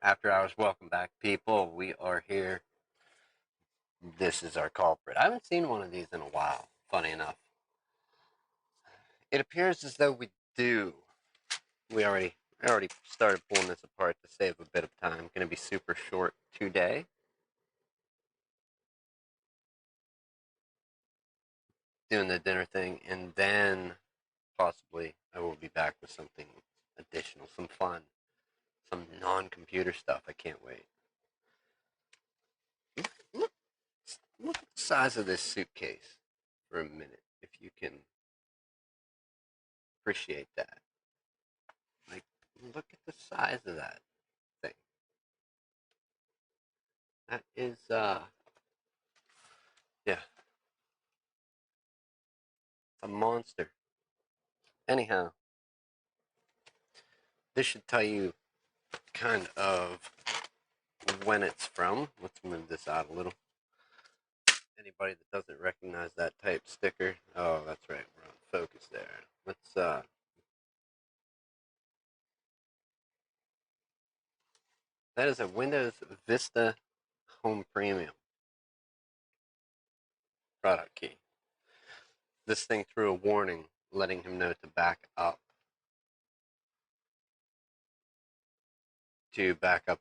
After hours, welcome back, people. We are here. This is our culprit. I haven't seen one of these in a while, funny enough. It appears as though we do. I already started pulling this apart to save a bit of time. Going to be super short today. Doing the dinner thing, and then possibly I will be back with something additional, some fun, some non-computer stuff. I can't wait. Look, look at the size of this suitcase for a minute, if you can appreciate that. Like, look at the size of that thing. That is, yeah, a monster. Anyhow, this should tell you kind of when it's from. Let's move this out a little. Anybody that doesn't recognize that type sticker, oh, that's right, we're on focus there. Let's, that is a Windows Vista Home Premium product key. This thing threw a warning letting him know to back up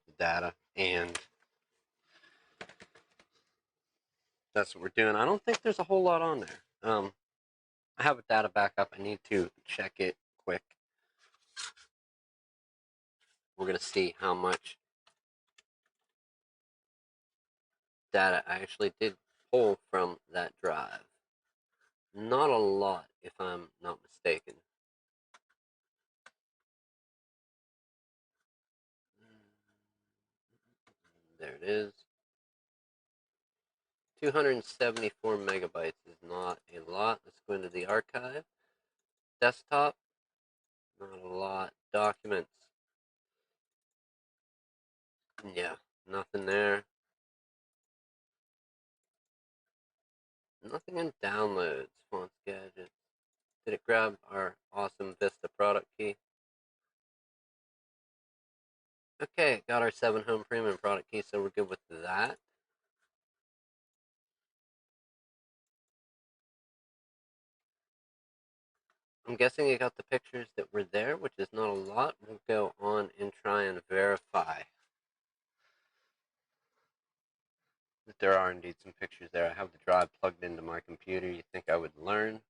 the data, and that's what we're doing. I don't think there's a whole lot on there. I have a data backup. I need to check it quick. We're going to see how much data I actually did pull from that drive. Not a lot, if I'm not mistaken. There it is. 274 megabytes is not a lot. Let's go into the archive. Desktop, not a lot. Documents, yeah, nothing there. Nothing in downloads, fonts, gadgets. Did it grab our awesome Vista product key? Okay, got our 7 Home Premium product key, so we're good with that. I'm guessing it got the pictures that were there, which is not a lot. We'll go on and try and verify that there are indeed some pictures there. I have the drive plugged into my computer. You think I would learn?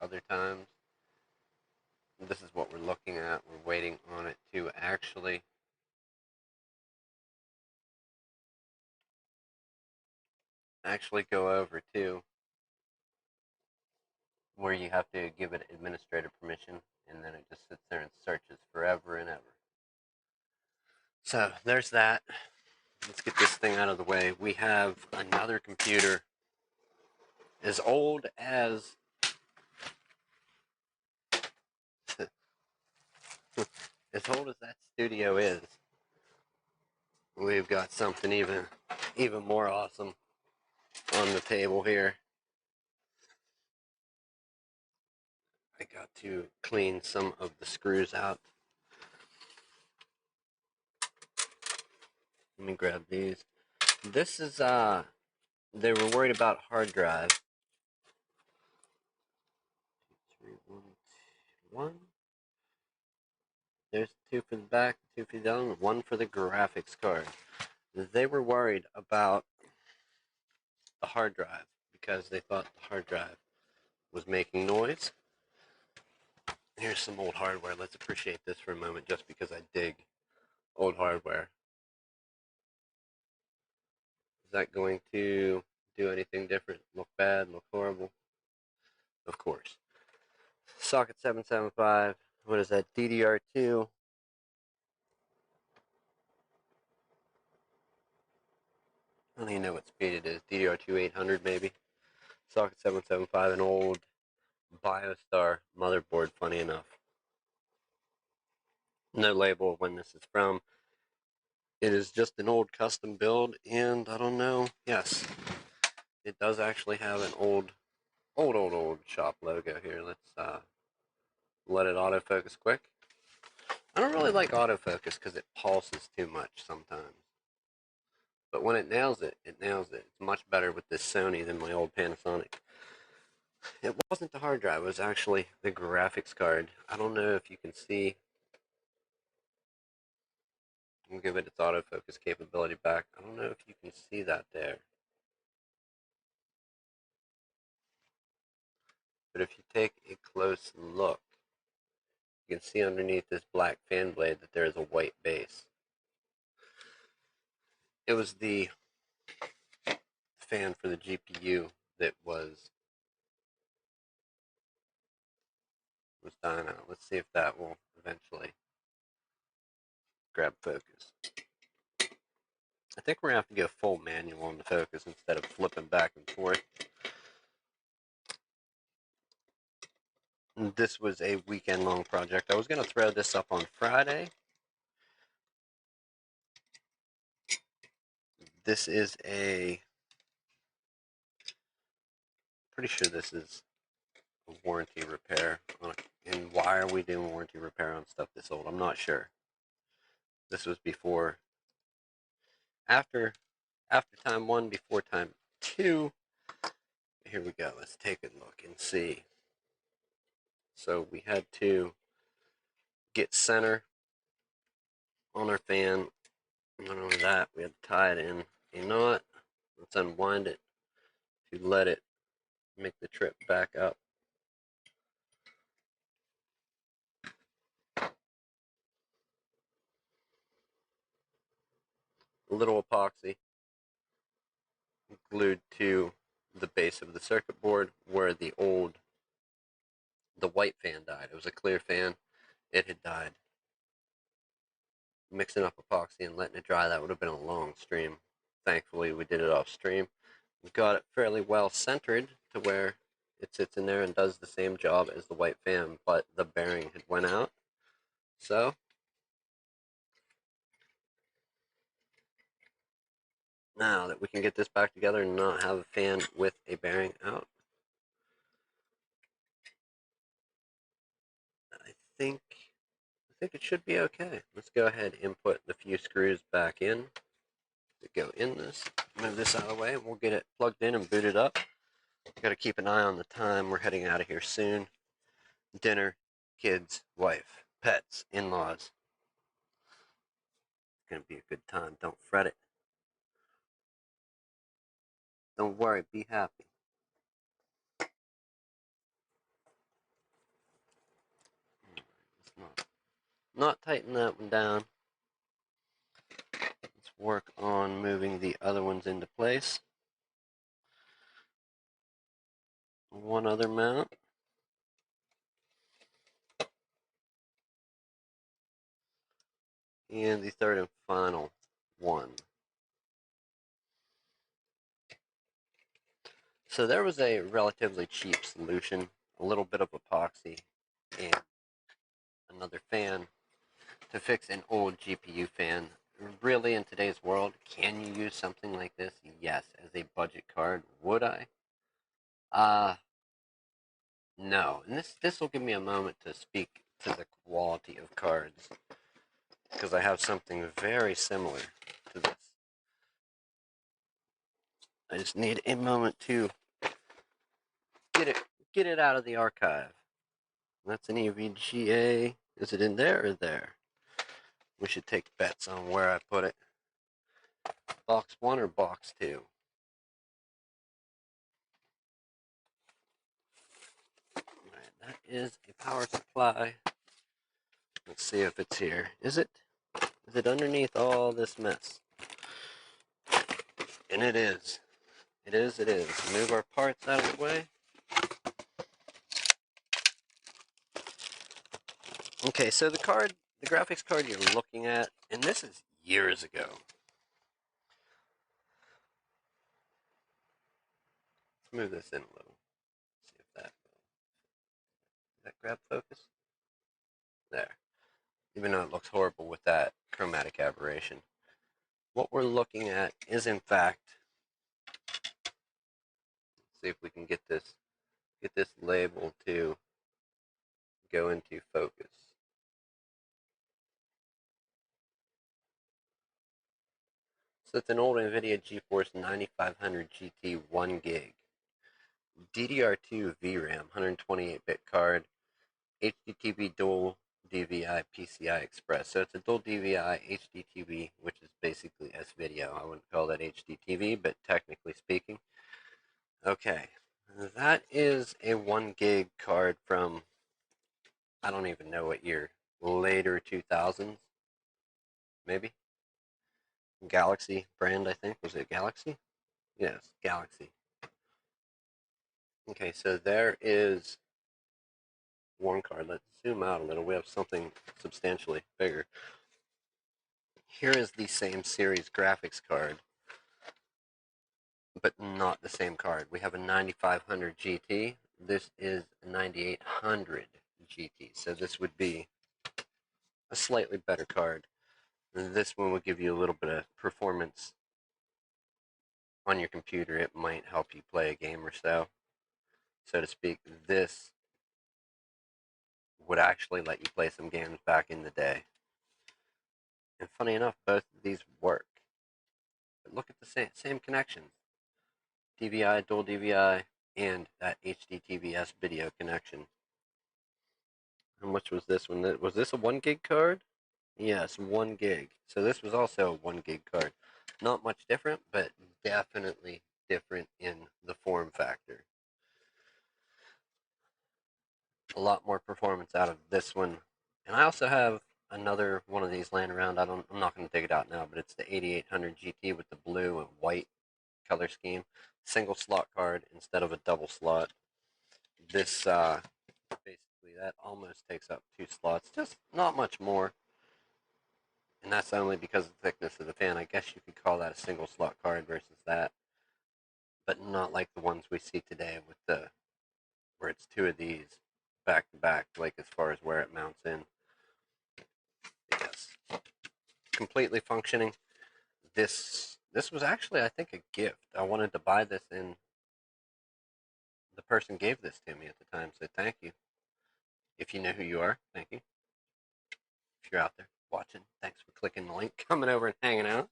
Other times. This is what we're looking at. We're waiting on it to actually go over to where you have to give it administrator permission, and then it just sits there and searches forever and ever. So there's that. Let's get this thing out of the way. We have another computer as old as that studio is. We've got something even more awesome on the table here. I got to clean some of the screws out. Let me grab these. This is, they were worried about hard drive. one. There's two for the back, two for the down, one for the graphics card. They were worried about the hard drive because they thought the hard drive was making noise. Here's some old hardware. Let's appreciate this for a moment just because I dig old hardware. Is that going to do anything different? Look bad? Look horrible? Of course. Socket 775. What is that? DDR2. I don't even know what speed it is. DDR2 800 maybe. Socket 775. An old BioStar motherboard, funny enough. No label of when this is from. It is just an old custom build, and I don't know. Yes, it does actually have an old shop logo here. Let's let it autofocus quick. I don't really like autofocus because it pulses too much sometimes. But when it nails it, it nails it. It's much better with this Sony than my old Panasonic. It wasn't the hard drive, it was actually the graphics card. I don't know if you can see. I'll give it its autofocus capability back. I don't know if you can see that there. But if you take a close look, you can see underneath this black fan blade that there is a white base. It was the fan for the GPU that was dying out. Let's see if that will eventually grab focus. I think we're going to have to go full manual on the focus instead of flipping back and forth. And this was a weekend-long project. I was going to throw this up on Friday. This is a... pretty sure this is a warranty repair. And why are we doing warranty repair on stuff this old? I'm not sure. This was before... After time 1, before time 2. Here we go. Let's take a look and see. So we had to get center on our fan. Not only that, we had to tie it in a knot. Let's unwind it to let it make the trip back up. A little epoxy glued to the base of the circuit board where the white fan died. It was a clear fan. It had died. Mixing up epoxy and letting it dry, that would have been a long stream. Thankfully, we did it off stream. We got it fairly well centered to where it sits in there and does the same job as the white fan, but the bearing had went out. So now that we can get this back together and not have a fan with a bearing out, I think it should be okay. Let's go ahead and put the few screws back in to go in this. Move this out of the way and we'll get it plugged in and booted up. Got to keep an eye on the time. We're heading out of here soon. Dinner, kids, wife, pets, in-laws. It's going to be a good time. Don't fret it. Don't worry. Be happy. Let's not tighten that one down. Let's work on moving the other ones into place. One other mount. And the third and final one. So there was a relatively cheap solution, a little bit of epoxy, and another fan to fix an old GPU fan. Really, in today's world, can you use something like this? Yes. As a budget card, would I? No. And this will give me a moment to speak to the quality of cards, because I have something very similar to this. I just need a moment to get it out of the archive. That's an EVGA. Is it in there or there? We should take bets on where I put it. Box 1 or box 2? Alright, that is a power supply. Let's see if it's here. Is it? Is it underneath all this mess? And it is. It is, it is. Move our parts out of the way. Okay, so the graphics card you're looking at, and this is years ago. Let's move this in a little. See if that grab focus? There. Even though it looks horrible with that chromatic aberration. What we're looking at is, in fact, let's see if we can get this label to go into focus. So it's an old NVIDIA GeForce 9500 GT 1 gig. DDR2 VRAM, 128-bit card, HDTV dual DVI PCI Express. So it's a dual DVI HDTV, which is basically S-video. I wouldn't call that HDTV, but technically speaking. Okay, that is a 1 gig card from, I don't even know what year, later 2000s, maybe? Galaxy brand, I think. Was it Galaxy? Yes, Galaxy. Okay, so there is one card. Let's zoom out a little. We have something substantially bigger. Here is the same series graphics card, but not the same card. We have a 9500 GT. This is a 9800 GT. So this would be a slightly better card. And this one will give you a little bit of performance on your computer. It might help you play a game or so to speak. This would actually let you play some games back in the day. And funny enough, both of these work. But look at the same connections. DVI, dual DVI, and that HDTVS video connection. How much was this one? Was this a 1 gig card? Yes, 1 gig. So this was also a 1 gig card. Not much different, but definitely different in the form factor. A lot more performance out of this one. And I also have another one of these laying around. I'm not going to dig it out now, but it's the 8800 GT with the blue and white color scheme. Single slot card instead of a double slot. This basically that almost takes up 2 slots, just not much more. And that's only because of the thickness of the fan. I guess you could call that a single slot card versus that, but not like the ones we see today with where it's 2 of these back to back, like as far as where it mounts in. Yes, completely functioning. This was actually, I think, a gift. I wanted to buy this, and the person gave this to me at the time, so thank you. If you know who you are, thank you. If you're out there watching, thanks for clicking the link, coming over and hanging out.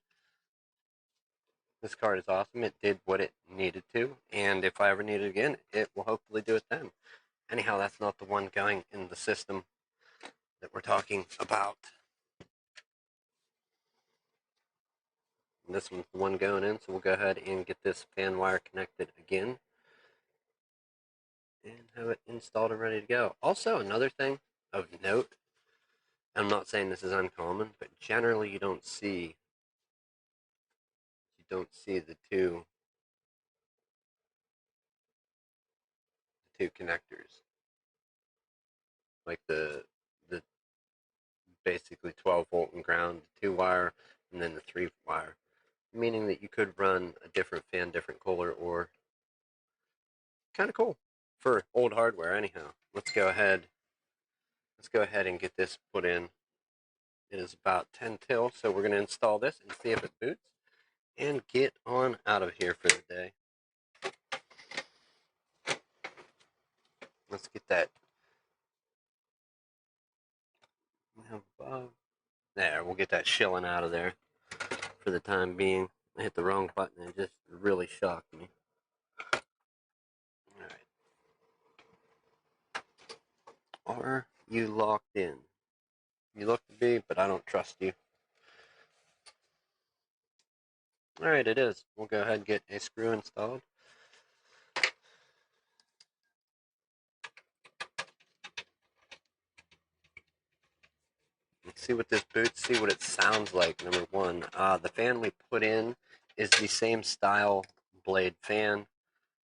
This card is awesome. It did what it needed to, and if I ever need it again, it will hopefully do it then. Anyhow, that's not the one going in the system that we're talking about. And this one's the one going in, so we'll go ahead and get this fan wire connected again and have it installed and ready to go. Also, another thing of note, I'm not saying this is uncommon, but generally you don't see the two connectors, like the basically 12-volt and ground, 2-wire, and then the 3-wire, meaning that you could run a different fan, different cooler, or kind of cool for old hardware. Anyhow, let's go ahead and get this put in. It is about 10 till, so we're going to install this and see if it boots and get on out of here for the day. Let's get that. There, we'll get that shilling out of there for the time being. I hit the wrong button and it just really shocked me. Alright. Are you locked in? You look to be, but I don't trust you. Alright, it is. We'll go ahead and get a screw installed. Let's see what this boots, see what it sounds like, number one. The fan we put in is the same style blade fan.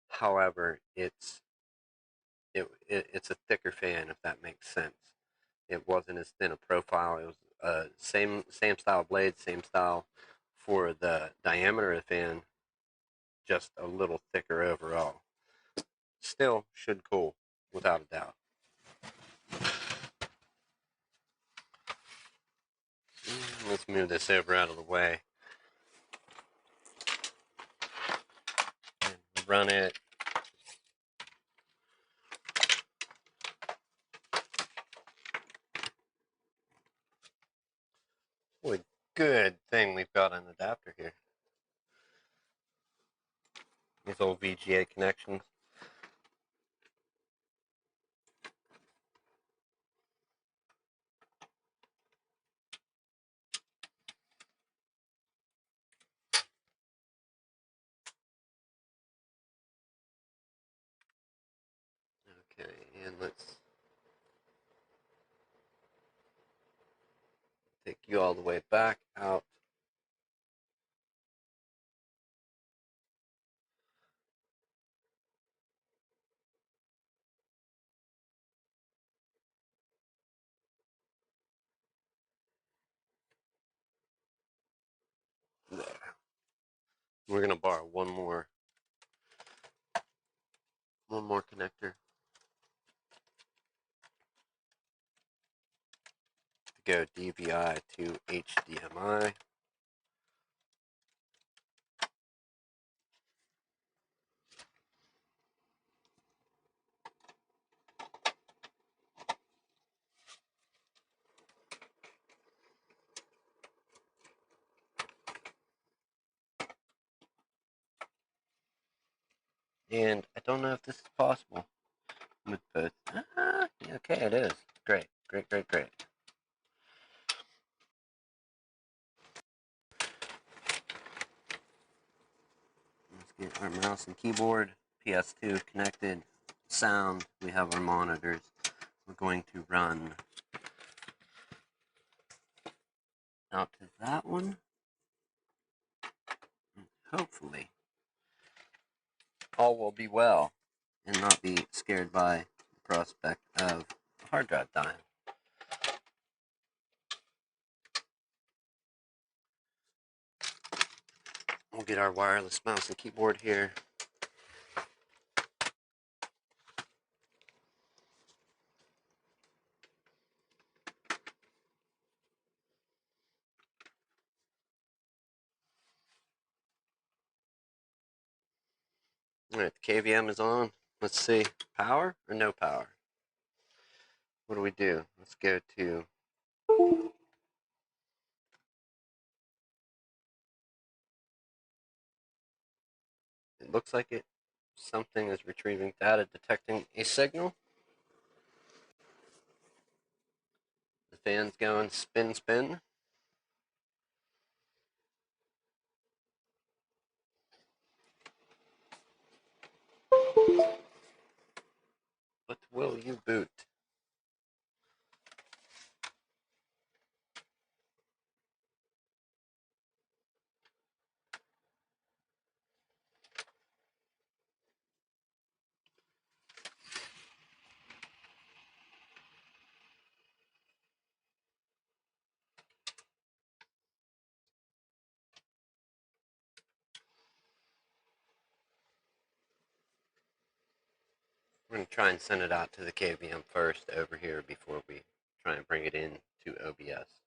However, it's a thicker fan, if that makes sense. It wasn't as thin a profile. It was same style blade, same style for the diameter of the fan, just a little thicker overall. Still should cool, without a doubt. Let's move this over out of the way. And run it. Boy, good thing we've got an adapter here. These old VGA connections. Okay, and let's take you all the way back out. There. We're gonna borrow one more connector to go DVI to HDMI. And I don't know if this is possible with both. Okay, it is. Great, great, great, great. Let's get our mouse and keyboard, PS2 connected, sound. We have our monitors. We're going to run out to that one. Hopefully, all will be well and not be scared by the prospect of a hard drive dying. We'll get our wireless mouse and keyboard here. Alright, the KVM is on. Let's see, power or no power? What do we do? Let's go to it looks like it. Something is retrieving data, detecting a signal. The fan's going spin, spin. But will you boot? We're going to try and send it out to the KVM first over here before we try and bring it in to OBS.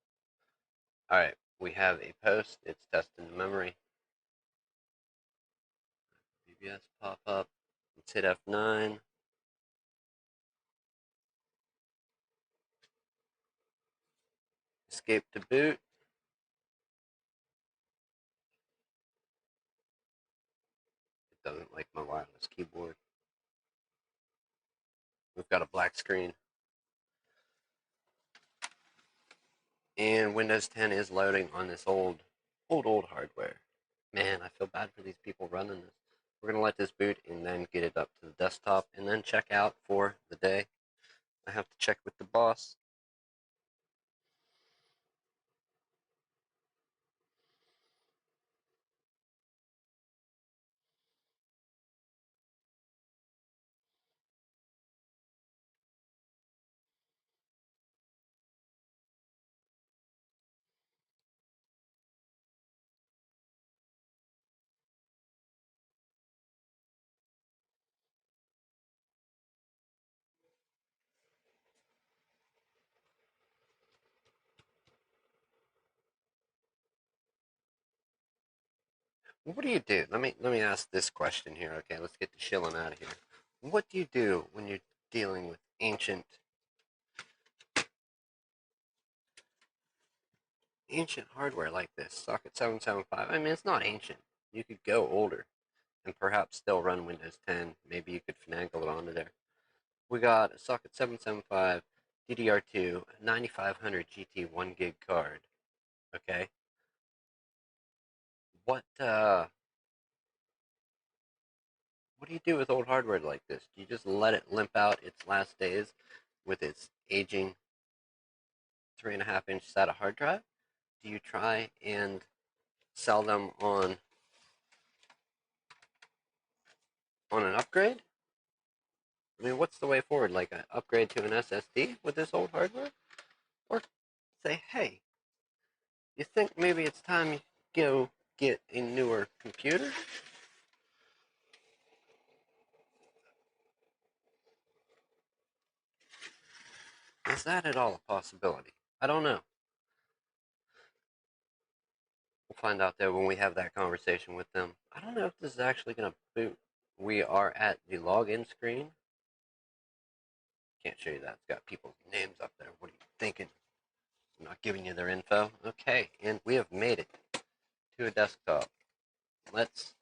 Alright, we have a post. It's testing the memory. OBS pop up. Let's hit F9. Escape to boot. It doesn't like my wireless keyboard. We've got a black screen. And Windows 10 is loading on this old hardware. Man, I feel bad for these people running this. We're going to let this boot and then get it up to the desktop and then check out for the day. I have to check with the boss. What do you do? Let me ask this question here. Okay, let's get the shilling out of here. What do you do when you're dealing with ancient hardware like this? Socket 775. I mean, it's not ancient. You could go older and perhaps still run Windows 10. Maybe you could finagle it onto there. We got a socket 775 DDR2 9500 GT 1 gig card. Okay, what do you do with old hardware like this? Do you just let it limp out its last days with its aging 3.5-inch SATA hard drive? Do you try and sell them on an upgrade? I mean, what's the way forward? Like an upgrade to an SSD with this old hardware? Or say, hey, you think maybe it's time you go get a newer computer? Is that at all a possibility? I don't know. We'll find out there when we have that conversation with them. I don't know if this is actually going to boot. We are at the login screen. Can't show you that. It's got people's names up there. What are you thinking? I'm not giving you their info. Okay, and we have made it to a desktop. Let's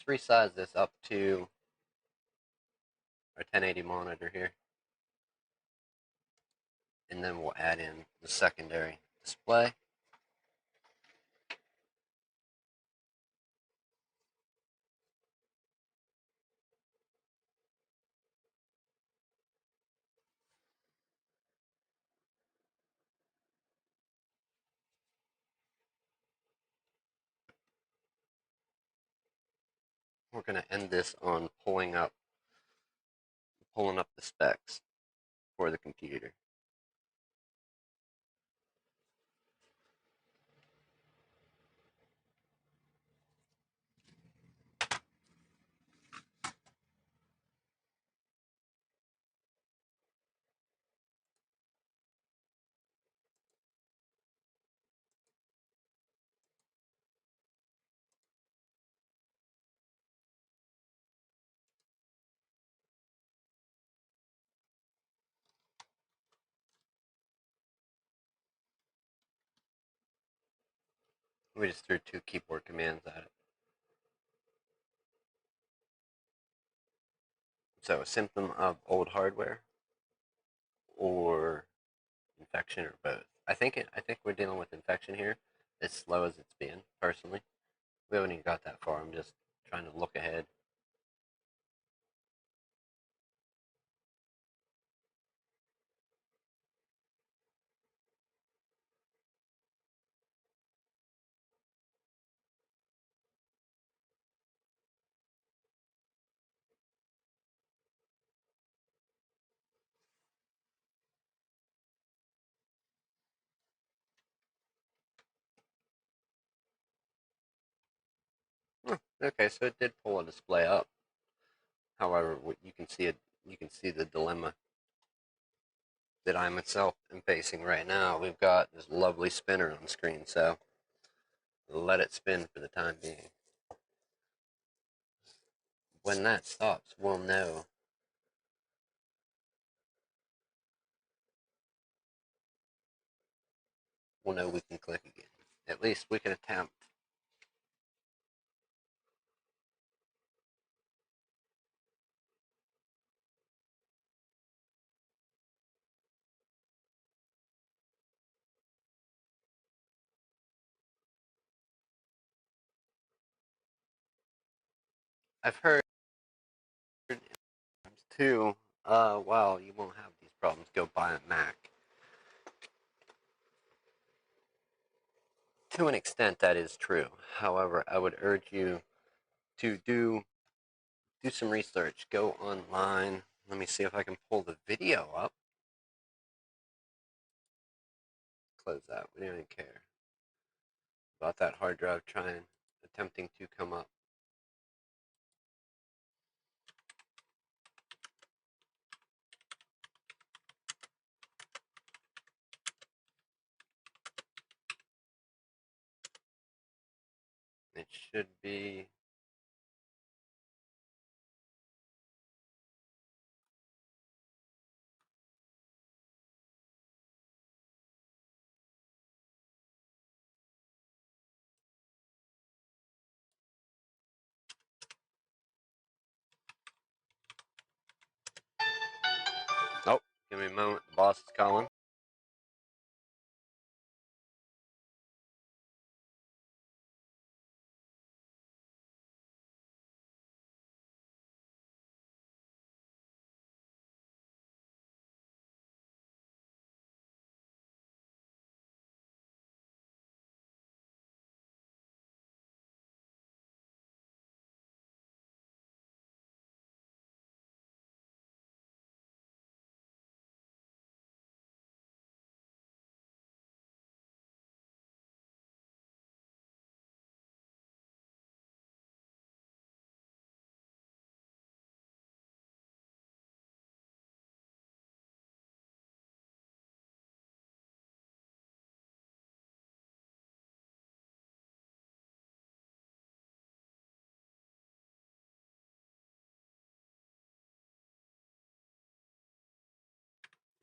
resize this up to our 1080 monitor here, and then we'll add in the secondary display. We're going to end this on pulling up the specs for the computer. We just threw 2 keyboard commands at it. So, a symptom of old hardware or infection or both? I think we're dealing with infection here. As slow as it's been, personally. We haven't even got that far. I'm just trying to look ahead. Okay, so it did pull a display up. However, you can see the dilemma that I myself am facing right now. We've got this lovely spinner on the screen, so let it spin for the time being. When that stops, we'll know we can click again. At least we can attempt. I've heard too, well, you won't have these problems, go buy a Mac. To an extent, that is true. However, I would urge you to do some research. Go online. Let me see if I can pull the video up. Close that. We don't even care about that hard drive attempting to come up. It should be. Oh, give me a moment. The boss is calling.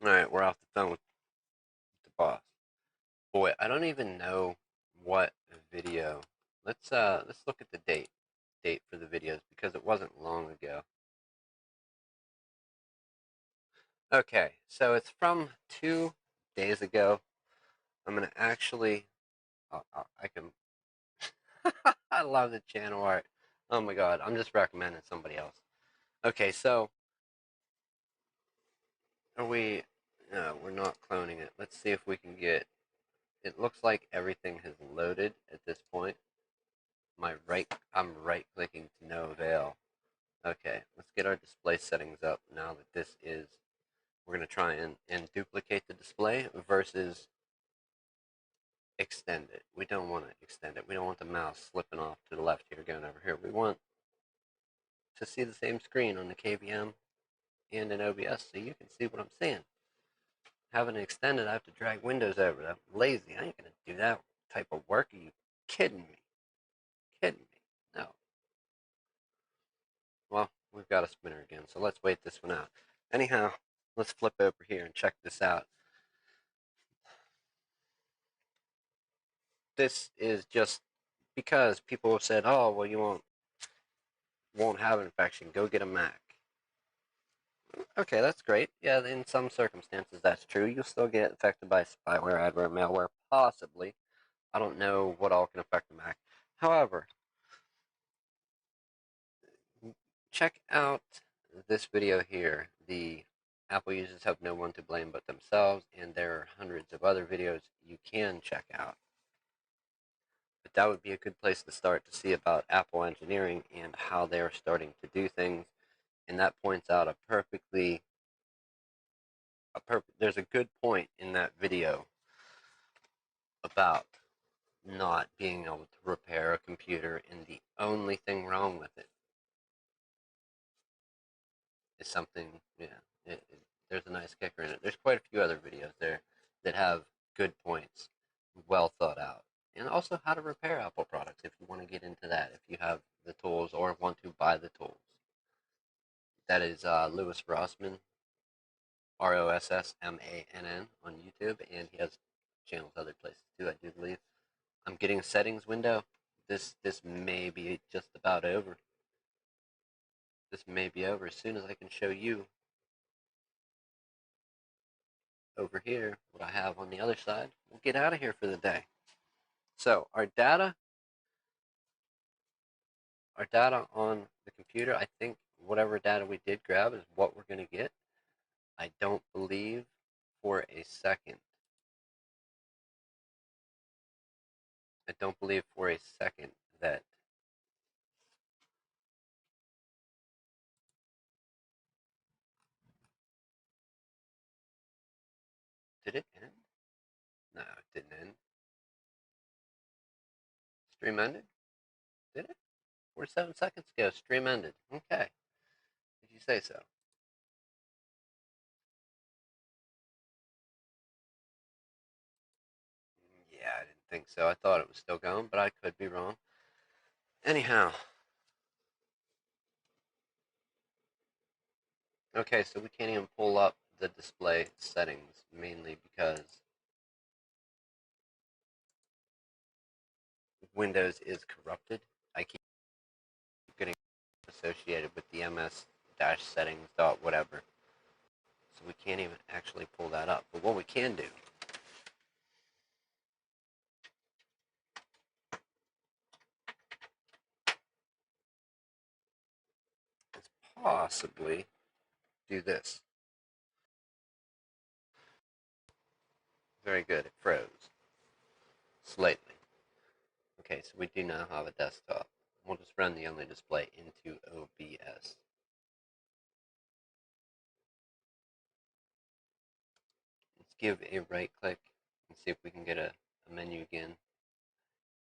All right, we're off the phone with the boss. Boy, I don't even know what video. Let's look at the date for the videos because it wasn't long ago. Okay, so it's from 2 days ago. I'm gonna actually, I can. I love the channel art. Oh my god, I'm just recommending somebody else. Okay, so are we? No, we're not cloning it. Let's see if we can get. It looks like everything has loaded at this point. I'm right clicking to no avail. Okay, let's get our display settings up now that this is. We're gonna try and duplicate the display versus extend it. We don't want to extend it. We don't want the mouse slipping off to the left here, going over here. We want to see the same screen on the KVM and in OBS so you can see what I'm seeing. Having it extended, I have to drag windows over. I'm lazy. I ain't going to do that type of work. Are you kidding me? Kidding me? No. Well, we've got a spinner again, so let's wait this one out. Anyhow, let's flip over here and check this out. This is just because people have said, oh, well, you won't have an infection. Go get a Mac. Okay, that's great. Yeah, in some circumstances that's true. You'll still get affected by spyware, adware, malware, possibly. I don't know what all can affect the Mac. However, check out this video here. The Apple users have no one to blame but themselves, and there are hundreds of other videos you can check out. But that would be a good place to start to see about Apple engineering and how they're starting to do things. And that points out there's a good point in that video about not being able to repair a computer, and the only thing wrong with it is something, yeah, there's a nice kicker in it. There's quite a few other videos there that have good points, well thought out, and also how to repair Apple products if you want to get into that, if you have the tools or want to buy the tools. That is Louis Rossmann, Rossmann on YouTube, and he has channels other places too, I do believe. I'm getting a settings window. This may be just about over. This may be over as soon as I can show you over here what I have on the other side. We'll get out of here for the day. So our data on the computer. I think whatever data we did grab is what we're going to get. I don't believe for a second. I don't believe for a second that did it end? No, it didn't end. Stream ended? Did it? 47 seconds ago, stream ended. Okay. Did you say so? Yeah, I didn't think so. I thought it was still going, but I could be wrong. Anyhow. Okay, so we can't even pull up the display settings, mainly because Windows is corrupted. I keep getting associated with the ms-settings dot whatever. So we can't even actually pull that up. But what we can do is possibly do this. Very good, it froze. Slightly. Okay, so we do now have a desktop. We'll just run the only display into OBS. Let's give a right click and see if we can get a menu again.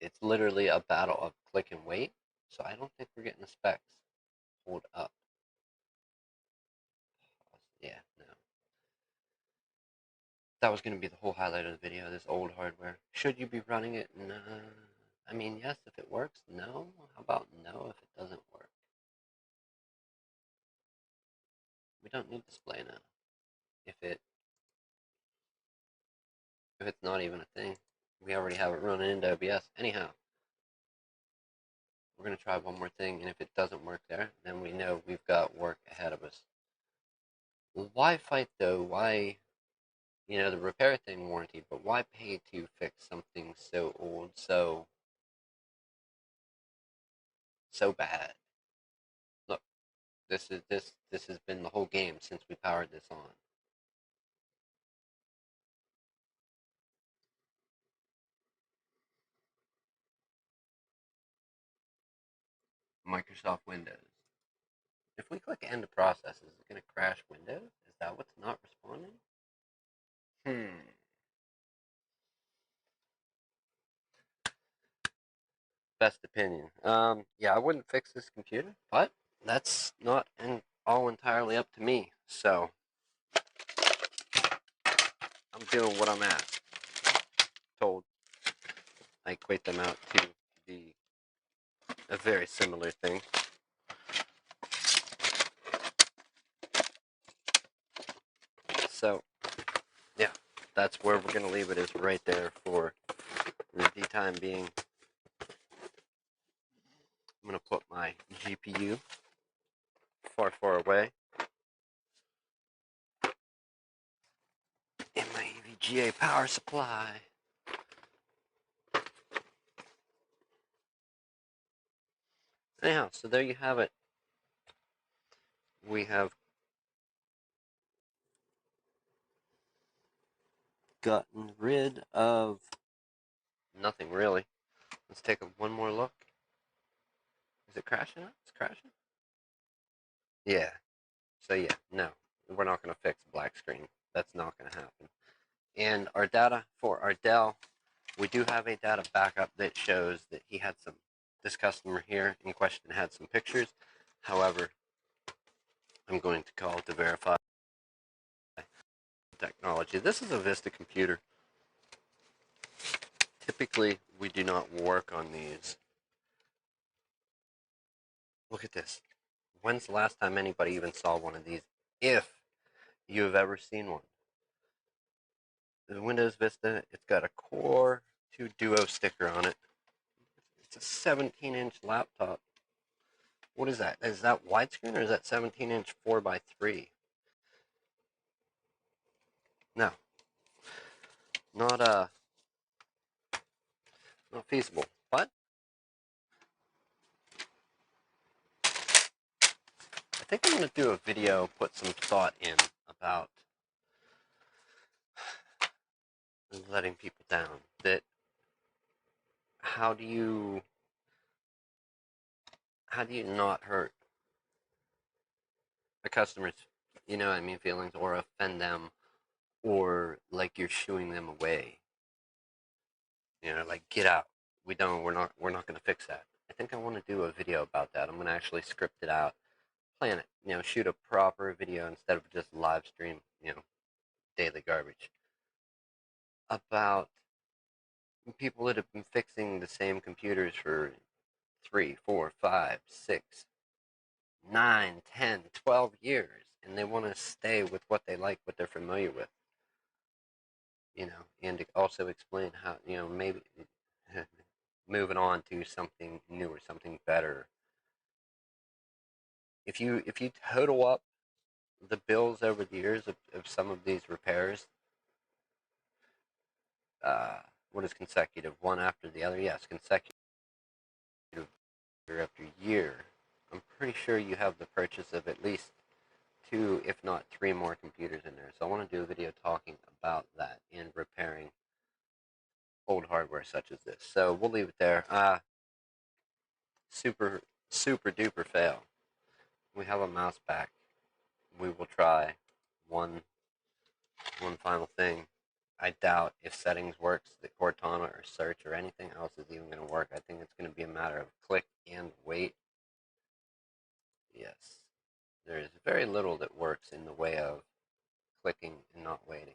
It's literally a battle of click and wait, so I don't think we're getting the specs pulled up. Yeah, no. That was going to be the whole highlight of the video, this old hardware. Should you be running it? No. I mean, yes, if it works. No. How about no if it doesn't work? We don't need display now. If it's not even a thing, we already have it running into OBS. Anyhow, we're going to try one more thing, and if it doesn't work there, then we know we've got work ahead of us. Why fight, though? Why, the repair thing warranty, but why pay to fix something so old, so bad? Look, this has been the whole game since we powered this on. Microsoft Windows. If we click end process, is it going to crash Windows? Is that what's not responding? Best opinion. Yeah, I wouldn't fix this computer, but that's not all entirely up to me. So I'm doing what I'm asked. Told. I equate them out to a very similar thing. So, yeah, that's where we're going to leave it, is right there for the time being. I'm going to put my GPU far, far away in my EVGA power supply. Anyhow, so there you have it. We have gotten rid of nothing, really. Let's take one more look. Is it crashing? It's crashing? Yeah. So yeah, no. We're not going to fix black screen. That's not going to happen. And our data for our Dell, we do have a data backup that shows that this customer here in question had some pictures. However, I'm going to call to verify technology. This is a Vista computer. Typically, we do not work on these. Look at this. When's the last time anybody even saw one of these? If you have ever seen one. The Windows Vista, it's got a Core 2 Duo sticker on it. It's a 17-inch laptop. What is that? Is that widescreen or is that 17-inch 4x3? No. Not not feasible. But think I'm going to do a video, put some thought in about letting people down. That how do you not hurt a customer's, you know what I mean, feelings, or offend them, or like you're shooing them away. You know, like, get out. We're not going to fix that. I think I want to do a video about that. I'm going to actually script it out, plan it, you know, shoot a proper video instead of just live stream, you know, daily garbage, about people that have been fixing the same computers for 3, 4, 5, 6, 9, 10, 12 years, and they want to stay with what they like, what they're familiar with, you know, and to also explain how, you know, maybe moving on to something new or something better. If you total up the bills over the years of some of these repairs, what is consecutive? One after the other? Yes, consecutive, year after year. I'm pretty sure you have the purchase of at least 2, if not 3 more computers in there. So I want to do a video talking about that and repairing old hardware such as this. So we'll leave it there. Super duper fail. We have a mouse back. We will try one final thing. I doubt if settings works, that Cortana or search or anything else is even going to work. I think it's going to be a matter of click and wait. Yes, there is very little that works in the way of clicking and not waiting.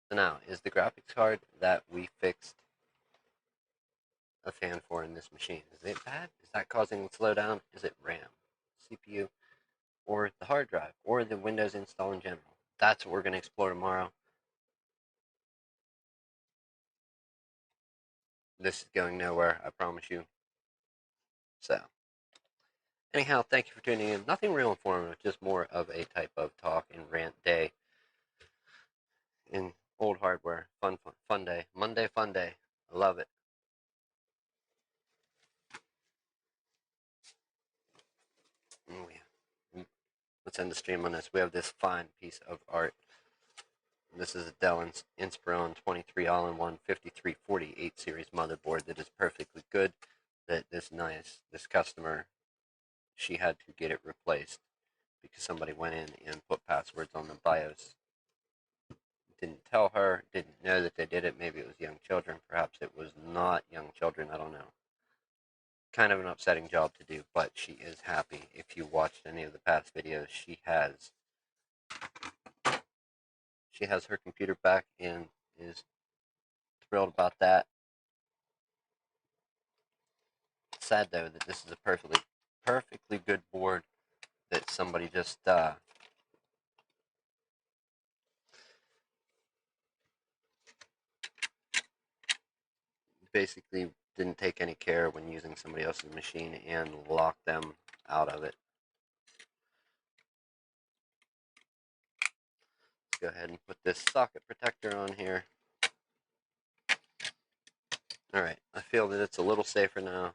So now, is the graphics card that we fixed a fan for in this machine? Is it bad? Is that causing slowdown? Is it RAM, CPU, or the hard drive, or the Windows install in general? That's what we're going to explore tomorrow. This is going nowhere, I promise you. So, anyhow, thank you for tuning in. Nothing real informative, just more of a type of talk and rant day in old hardware. Fun day. Monday fun day. I love it. Oh, yeah. Let's end the stream on this. We have this fine piece of art. This is a Dell Inspiron 23 all-in-one 5348 series motherboard that is perfectly good. That this customer, she had to get it replaced because somebody went in and put passwords on the BIOS. Didn't tell her, didn't know that they did it. Maybe it was young children. Perhaps it was not young children. I don't know. Kind of an upsetting job to do, but she is happy. If you watched any of the past videos, she has her computer back and is thrilled about that. Sad though that this is a perfectly good board that somebody just basically didn't take any care when using somebody else's machine and locked them out of it. Let's go ahead and put this socket protector on here. Alright, I feel that it's a little safer now.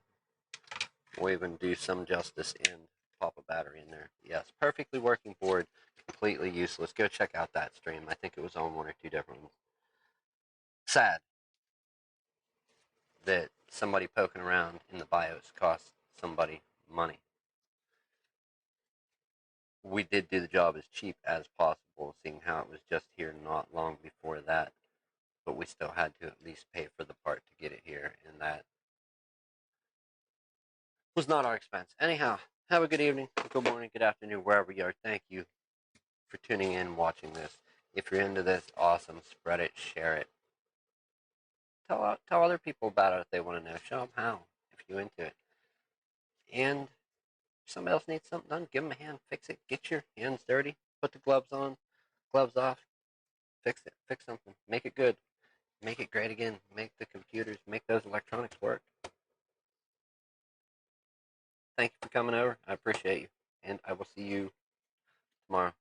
We'll even do some justice and pop a battery in there. Yes, perfectly working board, completely useless. Go check out that stream. I think it was on 1 or 2 different ones. Sad that somebody poking around in the BIOS cost somebody money. We did do the job as cheap as possible, seeing how it was just here not long before that. But we still had to at least pay for the part to get it here, and that was not our expense. Anyhow, have a good evening, good morning, good afternoon, wherever you are. Thank you for tuning in, watching this. If you're into this, awesome. Spread it, share it. Tell other people about it if they want to know. Show them how, if you're into it. And if somebody else needs something done, give them a hand, fix it, get your hands dirty, put the gloves on, gloves off, fix it, fix something, make it good, make it great again, make the computers, make those electronics work. Thank you for coming over. I appreciate you, and I will see you tomorrow.